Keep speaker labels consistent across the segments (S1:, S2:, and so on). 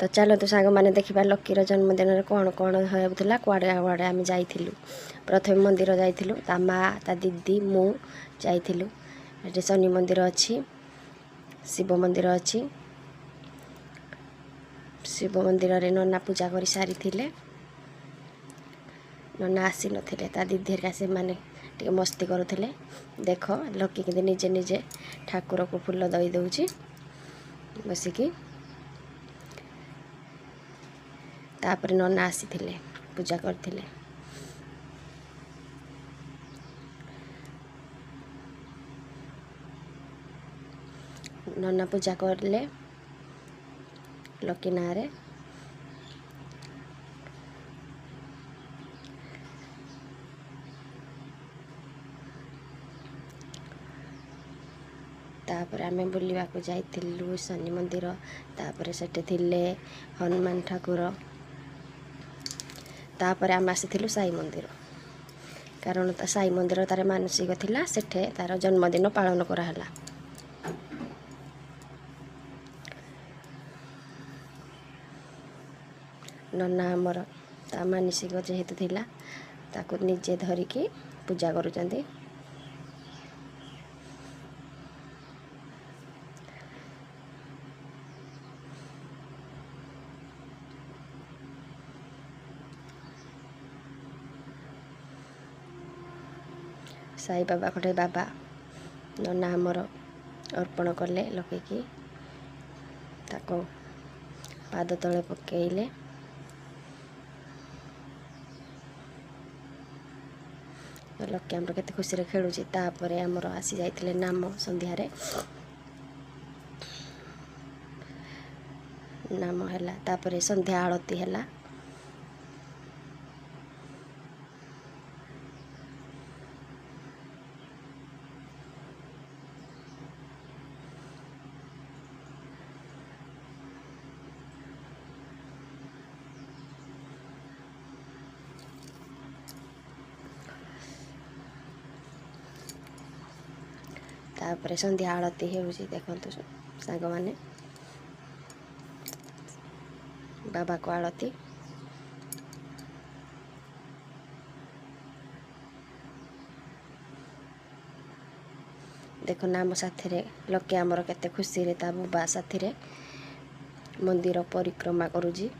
S1: तो चलो तो सांग मैंने देखा लक्कीर जन्मदिन में कौन कौन होता कुआड़े कुआड़े आम जाइलु। प्रथम मंदिर जाइलु ता माँ ता दीदी मु जाइलु। ये शनि मंदिर अच्छी, शिव मंदिर अच्छी। शिव मंदिर रे नना पूजा कर सारी नना आसी नथिले ता दीदी हरिका से माने टे मस्ती करुले। देख लकी के निजे निजे ठाकुर को फूल दई दौची बसिकी। तापर नना आसी पूजा करथिले। नना पूजा करले लकी ना रे। तापर आमे बुलवा को जाइलु शनि मंदिर। तापर सेठे थिले हनुमान ठाकुर। तापर आम आसीलु साई मंदिर कारण साई मंदिर तार मानसिक थिला सेठे तार जन्मदिन पालन कराला। नना आमर ता मानसिक जेहेतु थिला ताको निजे धरिकी पूजा करुचंदी। साई बाबा खटे बाबा नना आमर अर्पण कले लकईकी ताको पाद तले पकेइले। लकी आमर केते खुशी रे खेलुची। तापर आमर आसी जाइतिले नाम संध्यारे नाम हैला। तापर संध्या आरती हैला। तापर संध्या आरती होउची देखंतु सांग माने बाबा को आरती। देखो नाम साथी रे लकी आमर केते खुशी रे ता बाबा साथी रे मंदिर परिक्रमा करूजी।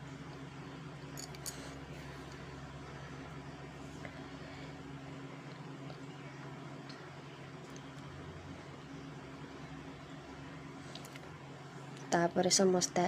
S1: तापर समस्ते